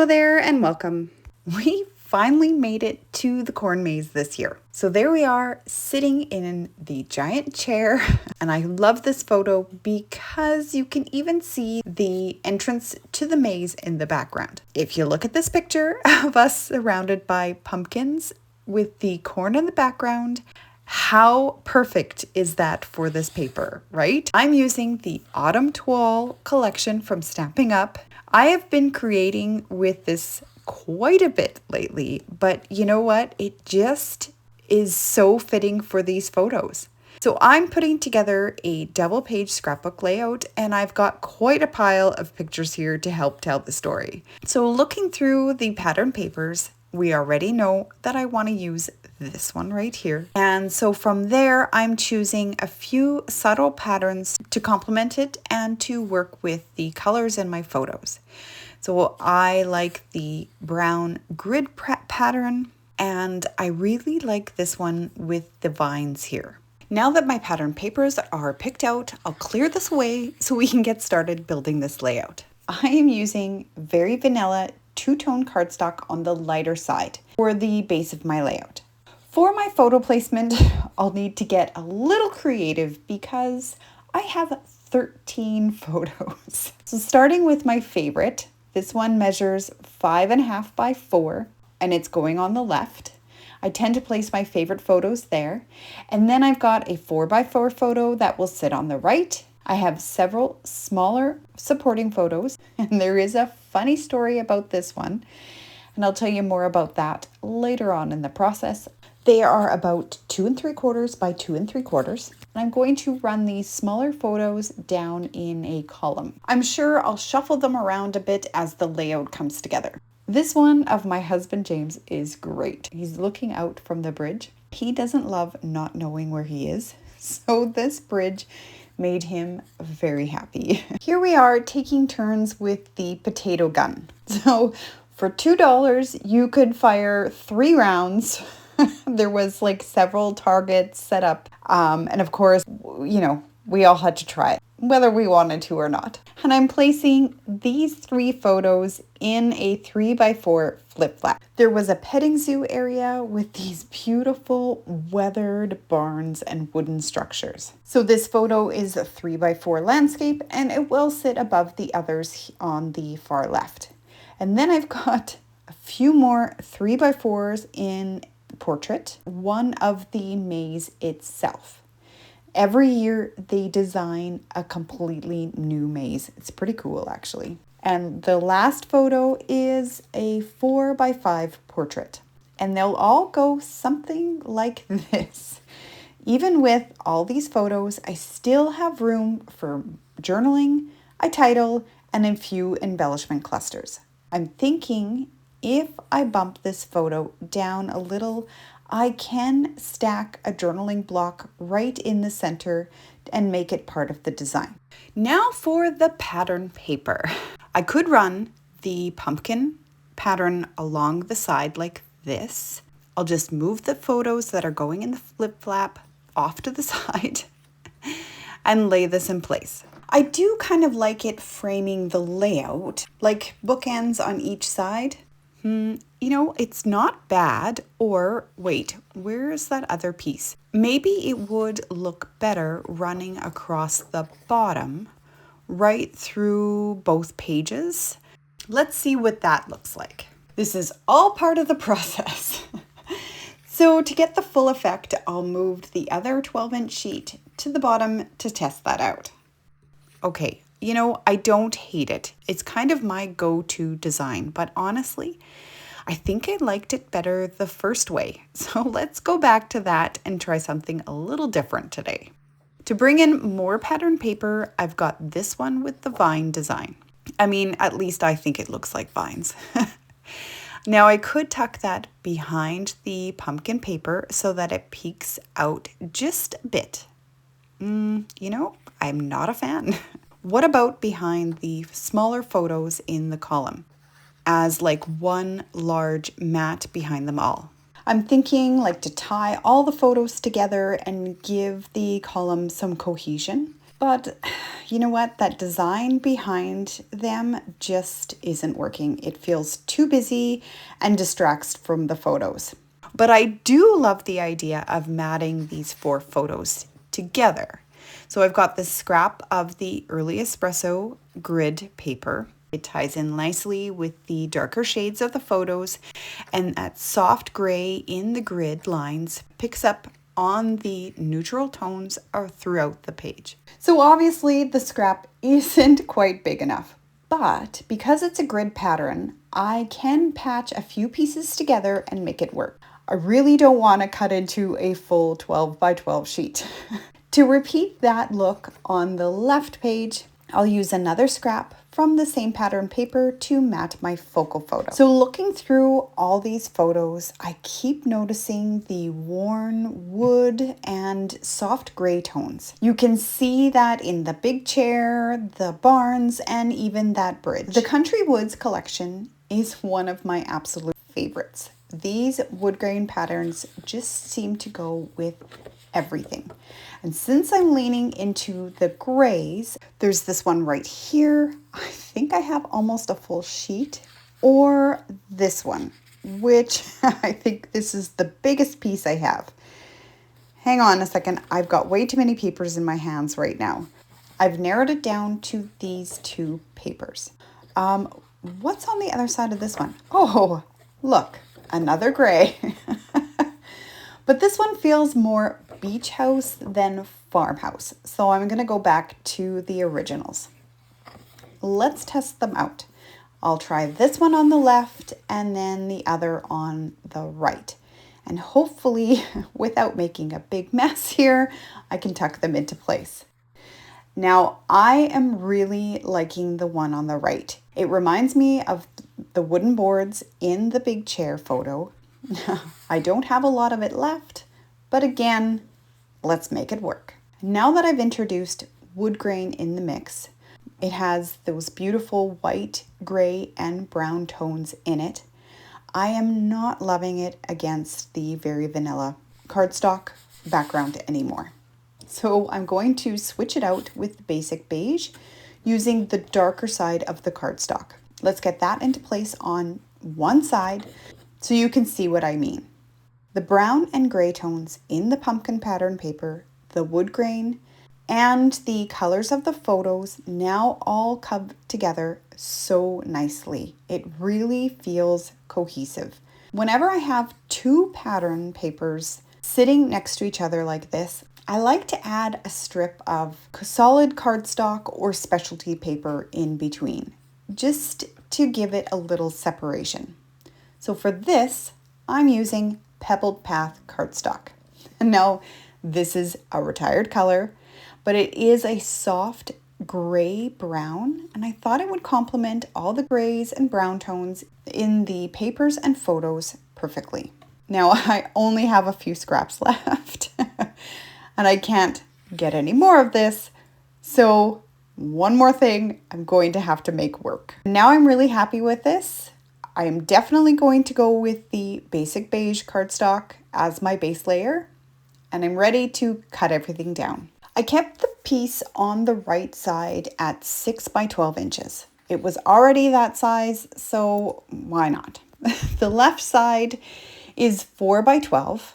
Hello there and welcome. We finally made it to the corn maze this year. So there we are sitting in the giant chair and I love this photo because you can even see the entrance to the maze in the background. If you look at this picture of us surrounded by pumpkins with the corn in the background, how perfect is that for this paper, right? I'm using the Autumn Toile collection from Stampin Up. I have been creating with this quite a bit lately, but you know what? It just is so fitting for these photos. So I'm putting together a double page scrapbook layout and I've got quite a pile of pictures here to help tell the story. So looking through the pattern papers, we already know that I want to use this one right here. And so from there, I'm choosing a few subtle patterns to complement it and to work with the colors in my photos. So I like the brown grid pattern, and I really like this one with the vines here. Now that my pattern papers are picked out, I'll clear this away so we can get started building this layout. I am using very vanilla two-tone cardstock on the lighter side for the base of my layout. For my photo placement, I'll need to get a little creative because I have 13 photos. So starting with my favorite, this one measures 5.5 by 4 and it's going on the left. I tend to place my favorite photos there. And then I've got a 4x4 photo that will sit on the right. I have several smaller supporting photos, and there is a funny story about this one, and I'll tell you more about that later on in the process. They are about 2 3/4 by 2 3/4. I'm going to run these smaller photos down in a column. I'm sure I'll shuffle them around a bit as the layout comes together. This one of my husband James is great. He's looking out from the bridge. He doesn't love not knowing where he is, so this bridge made him very happy. Here we are taking turns with the potato gun. So for $2, you could fire 3 rounds. There was like several targets set up. And of course, you know, we all had to try it, whether we wanted to or not. And I'm placing these 3 photos in a 3x4 flip flap. There was a petting zoo area with these beautiful weathered barns and wooden structures. So this photo is a 3x4 landscape and it will sit above the others on the far left. And then I've got a few more 3x4s in portrait, one of the maze itself. Every year they design a completely new maze. It's pretty cool actually. And the last photo is a 4x5 portrait. And they'll all go something like this. Even with all these photos, I still have room for journaling, a title, and a few embellishment clusters. I'm thinking if I bump this photo down a little, I can stack a journaling block right in the center and make it part of the design. Now for the pattern paper. I could run the pumpkin pattern along the side like this. I'll just move the photos that are going in the flip flap off to the side and lay this in place. I do kind of like it framing the layout, like bookends on each side. You know, it's not bad. Or wait, where's that other piece? Maybe it would look better running across the bottom right through both pages. Let's see what that looks like. This is all part of the process. So to get the full effect, I'll move the other 12-inch sheet to the bottom to test that out. Okay. You know, I don't hate it. It's kind of my go-to design, but honestly, I think I liked it better the first way. So let's go back to that and try something a little different today. To bring in more pattern paper, I've got this one with the vine design. I mean, at least I think it looks like vines. Now I could tuck that behind the pumpkin paper so that it peeks out just a bit. You know, I'm not a fan. What about behind the smaller photos in the column as like one large mat behind them all? I'm thinking like to tie all the photos together and give the column some cohesion. But you know what? That design behind them just isn't working. It feels too busy and distracts from the photos. But I do love the idea of matting these 4 photos together. So I've got this scrap of the early Espresso grid paper. It ties in nicely with the darker shades of the photos, and that soft gray in the grid lines picks up on the neutral tones throughout the page. So obviously the scrap isn't quite big enough, but because it's a grid pattern, I can patch a few pieces together and make it work. I really don't want to cut into a full 12 by 12 sheet. To repeat that look on the left page, I'll use another scrap from the same pattern paper to mat my focal photo. So looking through all these photos, I keep noticing the worn wood and soft gray tones. You can see that in the big chair, the barns, and even that bridge. The Country Woods collection is one of my absolute favorites. These wood grain patterns just seem to go with everything. And since I'm leaning into the grays, there's this one right here. I think I have almost a full sheet, or this one, which I think this is the biggest piece I have. Hang on a second. I've got way too many papers in my hands right now. I've narrowed it down to these 2 papers. What's on the other side of this one? Oh, look, another gray. But this one feels more beach house than farmhouse. So I'm going to go back to the originals. Let's test them out. I'll try this one on the left and then the other on the right. And hopefully, without making a big mess here, I can tuck them into place. Now, I am really liking the one on the right. It reminds me of the wooden boards in the big chair photo. I don't have a lot of it left, but again, let's make it work. Now that I've introduced wood grain in the mix, it has those beautiful white, gray, and brown tones in it. I am not loving it against the very vanilla cardstock background anymore. So I'm going to switch it out with basic beige using the darker side of the cardstock. Let's get that into place on one side so you can see what I mean. The brown and gray tones in the pumpkin pattern paper, the wood grain, and the colors of the photos now all come together so nicely. It really feels cohesive. Whenever I have 2 pattern papers sitting next to each other like this, I like to add a strip of solid cardstock or specialty paper in between, just to give it a little separation. So for this, I'm using Pebbled Path cardstock. Now, this is a retired color, but it is a soft gray brown, and I thought it would complement all the grays and brown tones in the papers and photos perfectly. Now, I only have a few scraps left, and I can't get any more of this, so one more thing I'm going to have to make work. Now I'm really happy with this. I am definitely going to go with the basic beige cardstock as my base layer, and I'm ready to cut everything down. I kept the piece on the right side at 6 by 12 inches. It was already that size, so why not? The left side is 4 by 12,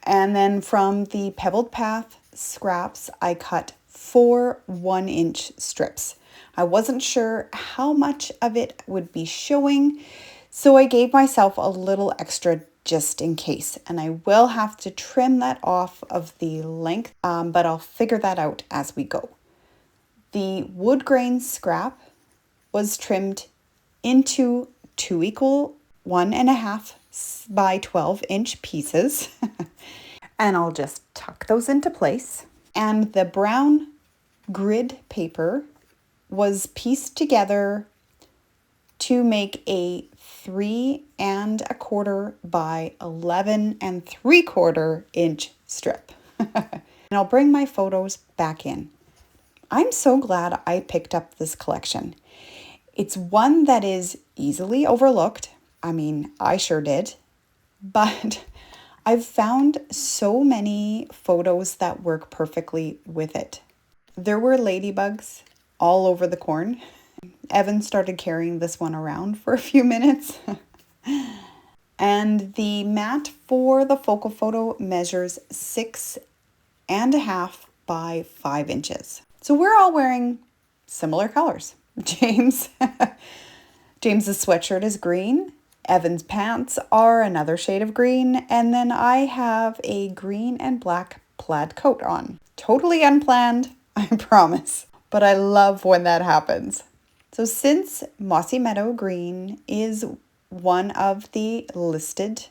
and then from the Pebbled Path scraps, I cut 4 1-inch strips. I wasn't sure how much of it would be showing, so I gave myself a little extra just in case, and I will have to trim that off of the length, but I'll figure that out as we go. The wood grain scrap was trimmed into 2 equal 1.5 by 12-inch pieces, and I'll just tuck those into place. And the brown grid paper was pieced together to make a 3 1/4 by 11 3/4 inch strip. And I'll bring my photos back in. I'm so glad I picked up this collection. It's one that is easily overlooked. I mean, I sure did. But I've found so many photos that work perfectly with it. There were ladybugs all over the corn. Evan started carrying this one around for a few minutes. And the mat for the focal photo measures 6.5 by 5 inches. So we're all wearing similar colors. James's sweatshirt is green. Evan's pants are another shade of green. And then I have a green and black plaid coat on. Totally unplanned, I promise. But I love when that happens. So since Mossy Meadow green is one of the listed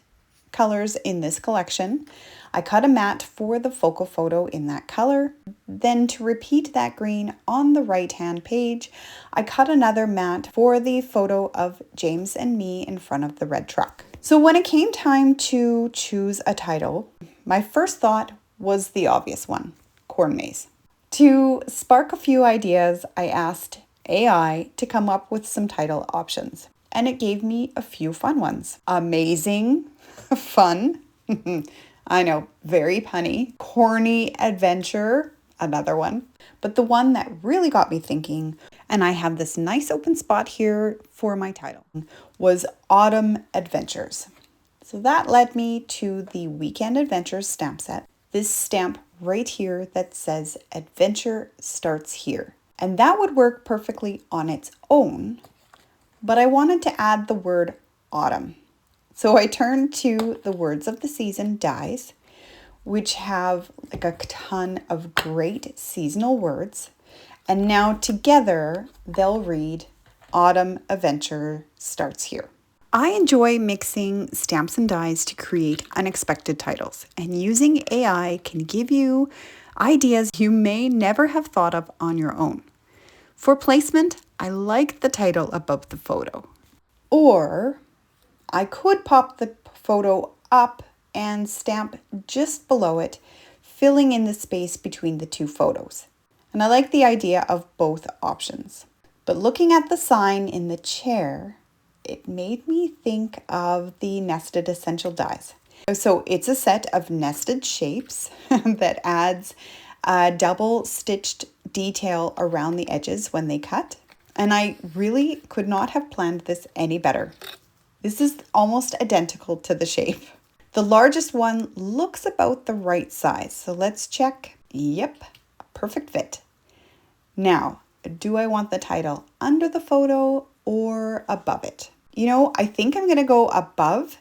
colors in this collection, I cut a mat for the focal photo in that color. Then to repeat that green on the right-hand page, I cut another mat for the photo of James and me in front of the red truck. So when it came time to choose a title, my first thought was the obvious one, corn maze. To spark a few ideas, I asked AI to come up with some title options, and it gave me a few fun ones. Amazing, fun, I know, very punny. Corny adventure, another one. But the one that really got me thinking, and I have this nice open spot here for my title, was Autumn Adventures. So that led me to the Weekend Adventures stamp set. This stamp right here that says Adventure Starts Here. And that would work perfectly on its own, but I wanted to add the word autumn. So I turned to the Words of the Season dies, which have like a ton of great seasonal words. And now together they'll read Autumn Adventure Starts Here. I enjoy mixing stamps and dies to create unexpected titles, and using AI can give you ideas you may never have thought of on your own. For placement, I like the title above the photo. Or I could pop the photo up and stamp just below it, filling in the space between the two photos. And I like the idea of both options. But looking at the sign in the chair, it made me think of the nested essential dies. So it's a set of nested shapes that adds a double stitched detail around the edges when they cut. And I really could not have planned this any better. This is almost identical to the shape. The largest one looks about the right size. So let's check. Yep, perfect fit. Now, do I want the title under the photo or above it? You know, I think I'm going to go above,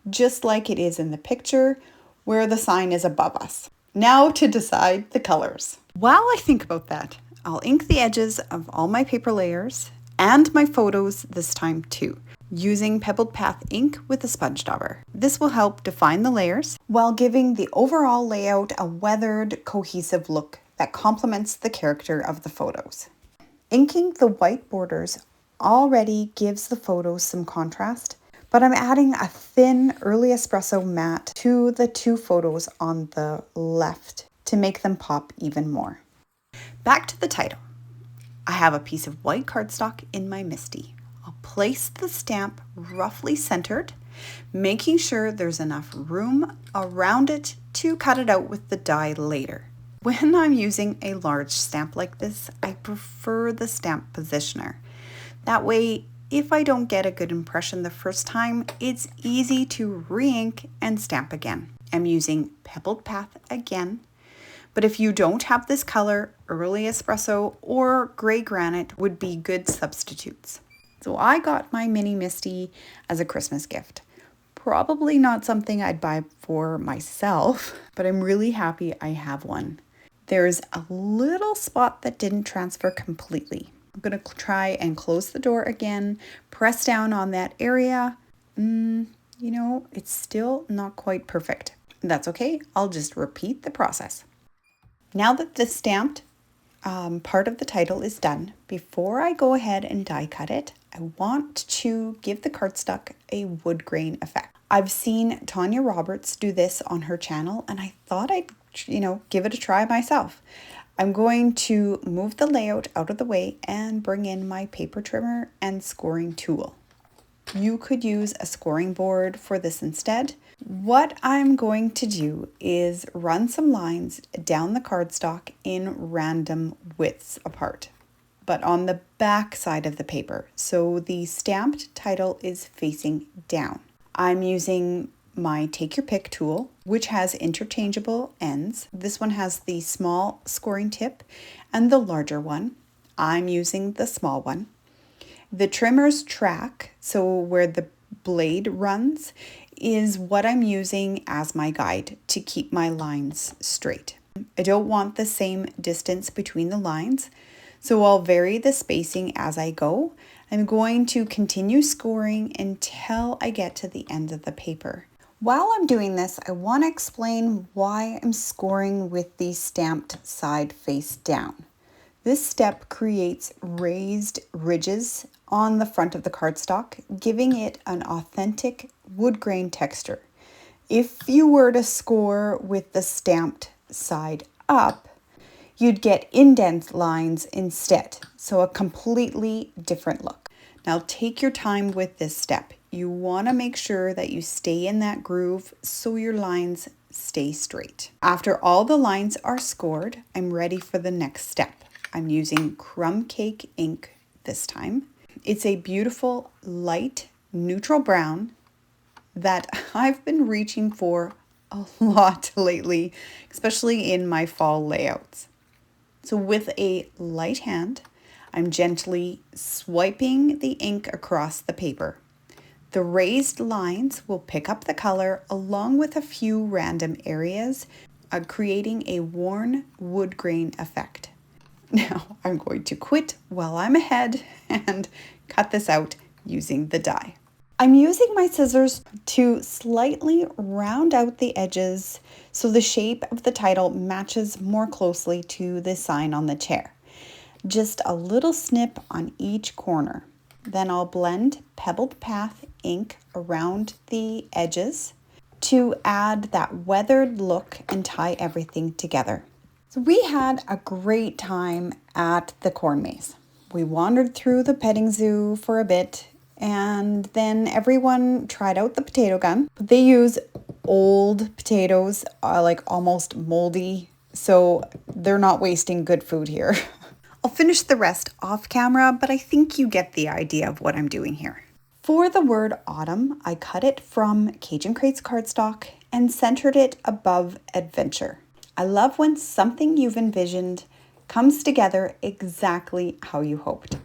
just like it is in the picture where the sign is above us. Now to decide the colors. While I think about that, I'll ink the edges of all my paper layers and my photos this time too, using Pebbled Path ink with a sponge dauber. This will help define the layers while giving the overall layout a weathered, cohesive look that complements the character of the photos. Inking the white borders already gives the photos some contrast, but I'm adding a thin early espresso mat to the two photos on the left to make them pop even more. Back to the title. I have a piece of white cardstock in my MISTI. I'll place the stamp roughly centered, making sure there's enough room around it to cut it out with the die later. When I'm using a large stamp like this, I prefer the stamp positioner. That way, if I don't get a good impression the first time, it's easy to re-ink and stamp again. I'm using Pebbled Path again, but if you don't have this color, early espresso or gray granite would be good substitutes. So I got my mini MISTI as a Christmas gift. Probably not something I'd buy for myself, but I'm really happy I have one. There's a little spot that didn't transfer completely. I'm going to try and close the door again, press down on that area. It's still not quite perfect. That's okay. I'll just repeat the process. Now that the stamped part of the title is done, before I go ahead and die cut it, I want to give the cardstock a wood grain effect. I've seen Tanya Roberts do this on her channel, and I thought I'd, give it a try myself. I'm going to move the layout out of the way and bring in my paper trimmer and scoring tool. You could use a scoring board for this instead. What I'm going to do is run some lines down the cardstock in random widths apart, but on the back side of the paper. So the stamped title is facing down. I'm using my Take Your Pick tool, which has interchangeable ends. This one has the small scoring tip and the larger one. I'm using the small one. The trimmer's track, so where the blade runs, is what I'm using as my guide to keep my lines straight. I don't want the same distance between the lines, so I'll vary the spacing as I go. I'm going to continue scoring until I get to the end of the paper. While I'm doing this, I want to explain why I'm scoring with the stamped side face down. This step creates raised ridges on the front of the cardstock, giving it an authentic wood grain texture. If you were to score with the stamped side up, you'd get indent lines instead, so a completely different look. Now take your time with this step. You want to make sure that you stay in that groove so your lines stay straight. After all the lines are scored, I'm ready for the next step. I'm using Crumb Cake ink this time. It's a beautiful light neutral brown that I've been reaching for a lot lately, especially in my fall layouts. So with a light hand, I'm gently swiping the ink across the paper. The raised lines will pick up the color along with a few random areas, creating a worn wood grain effect. Now I'm going to quit while I'm ahead and cut this out using the die. I'm using my scissors to slightly round out the edges so the shape of the title matches more closely to the sign on the chair. Just a little snip on each corner. Then I'll blend Pebbled Path ink around the edges to add that weathered look and tie everything together. So we had a great time at the corn maze. We wandered through the petting zoo for a bit, and then everyone tried out the potato gun. They use old potatoes, like almost moldy, so they're not wasting good food here. I'll finish the rest off camera, but I think you get the idea of what I'm doing here. For the word autumn, I cut it from Cajun Craze cardstock and centered it above adventure. I love when something you've envisioned comes together exactly how you hoped.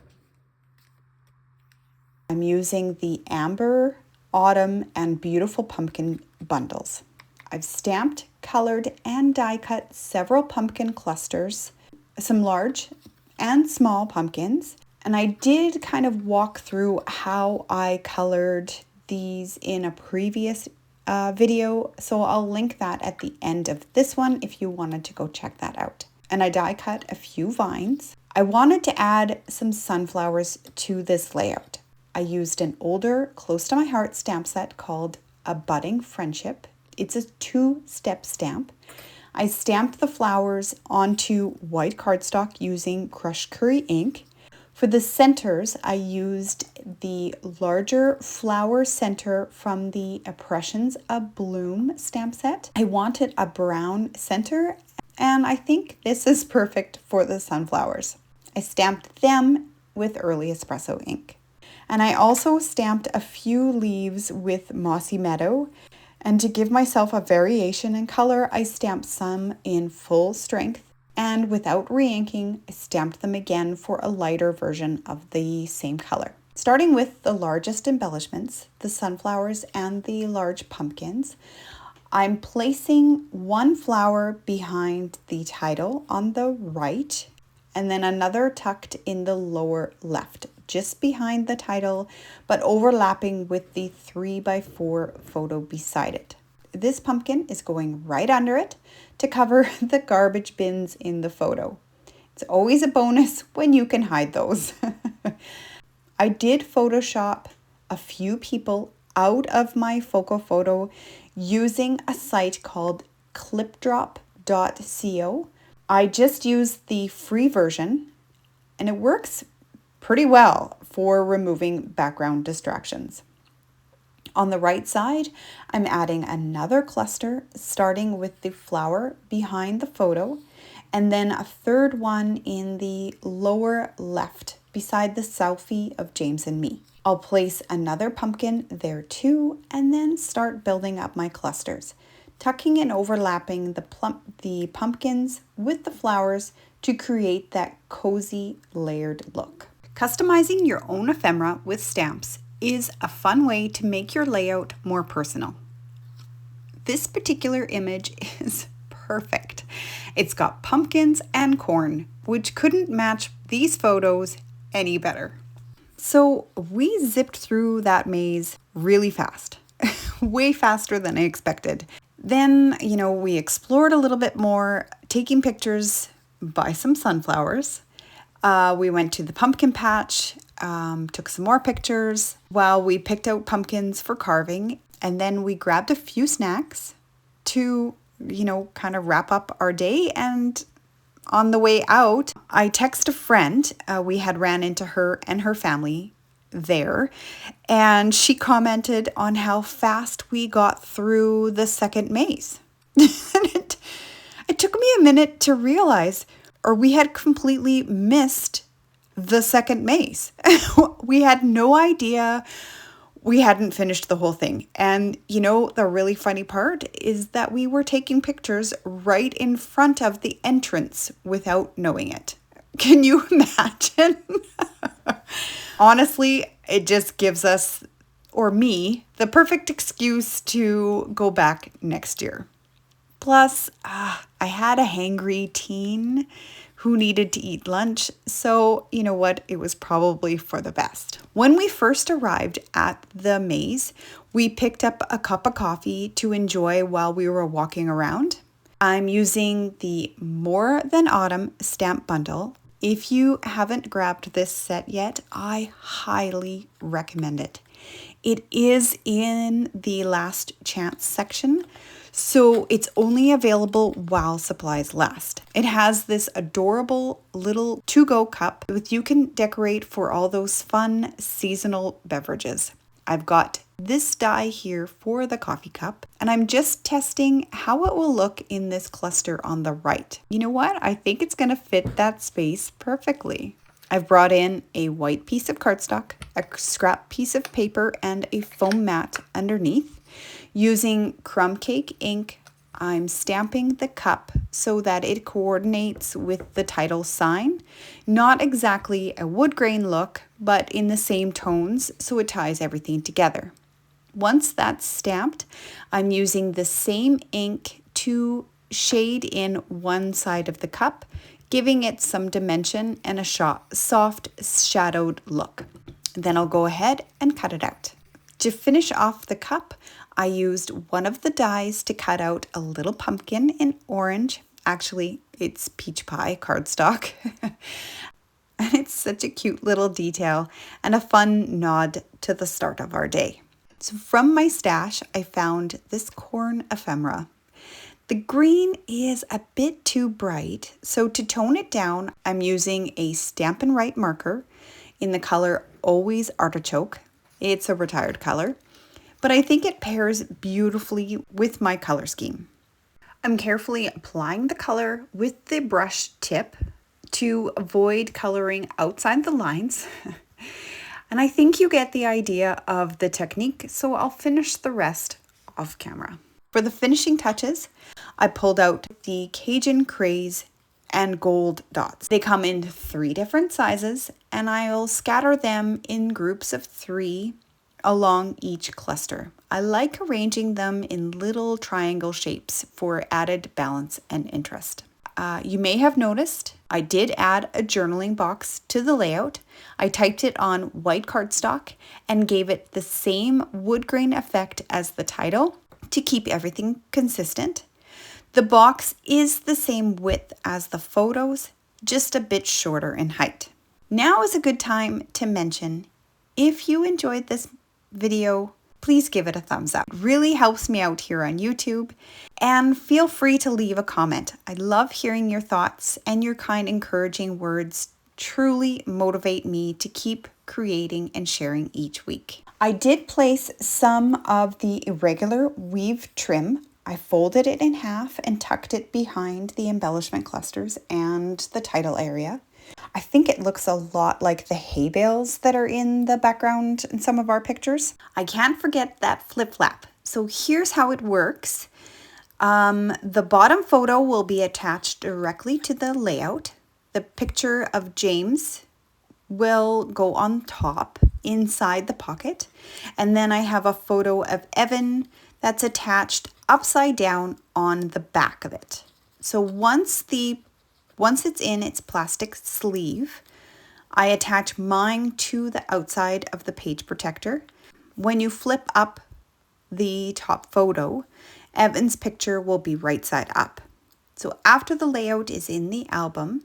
I'm using the amber, autumn, and beautiful pumpkin bundles. I've stamped, colored, and die cut several pumpkin clusters, some large and small pumpkins, and I did kind of walk through how I colored these in a previous video, so I'll link that at the end of this one if you wanted to go check that out. And I die cut a few vines. I wanted to add some sunflowers to this layout. I used an older Close to My Heart stamp set called A Budding Friendship. It's a 2-step stamp. I stamped the flowers onto white cardstock using crushed curry ink. For the centers, I used the larger flower center from the Impressions of Bloom stamp set. I wanted a brown center, and I think this is perfect for the sunflowers. I stamped them with early espresso ink. And I also stamped a few leaves with Mossy Meadow. And to give myself a variation in color, I stamped some in full strength. And without re-inking, I stamped them again for a lighter version of the same color. Starting with the largest embellishments, the sunflowers and the large pumpkins, I'm placing one flower behind the title on the right and then another tucked in the lower left, just behind the title, but overlapping with the 3x4 photo beside it. This pumpkin is going right under it to cover the garbage bins in the photo. It's always a bonus when you can hide those. I did Photoshop a few people out of my focal photo using a site called clipdrop.co. I just used the free version and it works pretty well for removing background distractions. On the right side, I'm adding another cluster, starting with the flower behind the photo, and then a third one in the lower left beside the selfie of James and me. I'll place another pumpkin there too, and then start building up my clusters, tucking and overlapping the pumpkins with the flowers to create that cozy layered look. Customizing your own ephemera with stamps is a fun way to make your layout more personal. This particular image is perfect. It's got pumpkins and corn, which couldn't match these photos any better. So we zipped through that maze really fast, way faster than I expected. Then, we explored a little bit more, taking pictures by some sunflowers. We went to the pumpkin patch, took some more pictures while we picked out pumpkins for carving. And then we grabbed a few snacks to, kind of wrap up our day. And on the way out, I texted a friend. We had ran into her and her family there. And she commented on how fast we got through the second maze. And it took me a minute to realize, or we had completely missed the second maze. We had no idea we hadn't finished the whole thing. And the really funny part is that we were taking pictures right in front of the entrance without knowing it. Can you imagine? Honestly, it just gives us, or me, the perfect excuse to go back next year. Plus, I had a hangry teen who needed to eat lunch, so you know what? It was probably for the best. When we first arrived at the maze, we picked up a cup of coffee to enjoy while we were walking around. I'm using the More Than Autumn stamp bundle. If you haven't grabbed this set yet, I highly recommend it. It is in the last chance section, so it's only available while supplies last. It has this adorable little to-go cup that you can decorate for all those fun seasonal beverages. I've got this die here for the coffee cup, and I'm just testing how it will look in this cluster on the right. You know what? I think it's going to fit that space perfectly. I've brought in a white piece of cardstock, a scrap piece of paper, and a foam mat underneath. Using crumb cake ink, I'm stamping the cup so that it coordinates with the title sign. Not exactly a wood grain look, but in the same tones, so it ties everything together. Once that's stamped, I'm using the same ink to shade in one side of the cup, giving it some dimension and a soft shadowed look. Then I'll go ahead and cut it out. To finish off the cup, I used one of the dies to cut out a little pumpkin in orange. Actually, it's peach pie cardstock. And it's such a cute little detail and a fun nod to the start of our day. So from my stash, I found this corn ephemera. The green is a bit too bright, so to tone it down, I'm using a Stampin' Up marker in the color Always Artichoke. It's a retired color, but I think it pairs beautifully with my color scheme. I'm carefully applying the color with the brush tip to avoid coloring outside the lines. And I think you get the idea of the technique, so I'll finish the rest off camera. For the finishing touches, I pulled out the Cajun Craze and gold dots. They come in 3 different sizes, and I'll scatter them in groups of 3 along each cluster. I like arranging them in little triangle shapes for added balance and interest. You may have noticed I did add a journaling box to the layout. I typed it on white cardstock and gave it the same wood grain effect as the title to keep everything consistent. The box is the same width as the photos, just a bit shorter in height. Now is a good time to mention, if you enjoyed this video, please give it a thumbs up. It really helps me out here on YouTube, and feel free to leave a comment. I love hearing your thoughts and your kind encouraging words truly motivate me to keep creating and sharing each week. I did place some of the irregular weave trim. I folded it in half and tucked it behind the embellishment clusters and the title area. I think it looks a lot like the hay bales that are in the background in some of our pictures. I can't forget that flip flap. So here's how it works. The bottom photo will be attached directly to the layout. The picture of James will go on top inside the pocket. And then I have a photo of Evan that's attached upside down on the back of it. So once it's in its plastic sleeve, I attach mine to the outside of the page protector. When you flip up the top photo, Evan's picture will be right side up. So after the layout is in the album,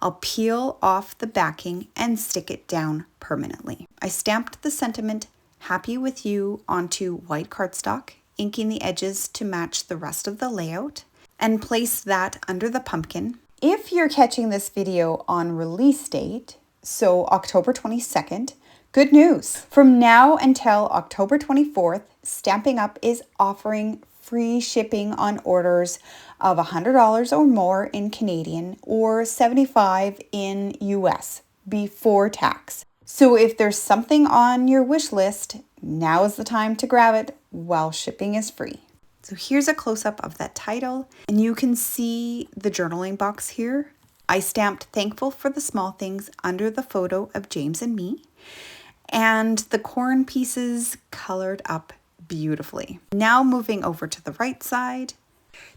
I'll peel off the backing and stick it down permanently. I stamped the sentiment, "Happy with you," onto white cardstock, inking the edges to match the rest of the layout, and place that under the pumpkin. If you're catching this video on release date, so October 22nd, good news. From now until October 24th, Stampin' Up! Is offering free shipping on orders of $100 or more in Canadian or $75 in US before tax. So if there's something on your wish list, now is the time to grab it while shipping is free. So here's a close-up of that title, and you can see the journaling box here. I stamped "Thankful for the Small Things" under the photo of James and me, and the corn pieces colored up beautifully. Now moving over to the right side,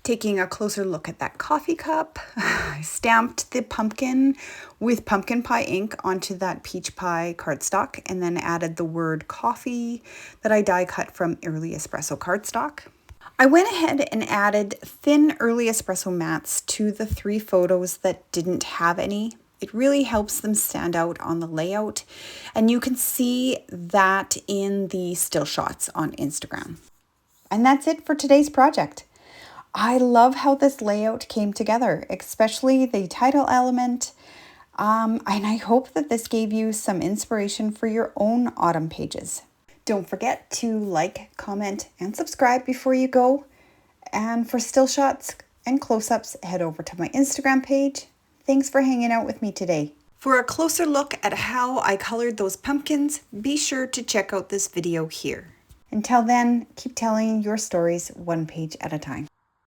taking a closer look at that coffee cup, I stamped the pumpkin with pumpkin pie ink onto that peach pie cardstock, and then added the word coffee that I die cut from early espresso cardstock. I went ahead and added thin early espresso mats to the 3 photos that didn't have any. It really helps them stand out on the layout, and you can see that in the still shots on Instagram. And that's it for today's project. I love how this layout came together, especially the title element, and I hope that this gave you some inspiration for your own autumn pages. Don't forget to like, comment, and subscribe before you go. And for still shots and close-ups, head over to my Instagram page. Thanks for hanging out with me today. For a closer look at how I colored those pumpkins, be sure to check out this video here. Until then, keep telling your stories one page at a time.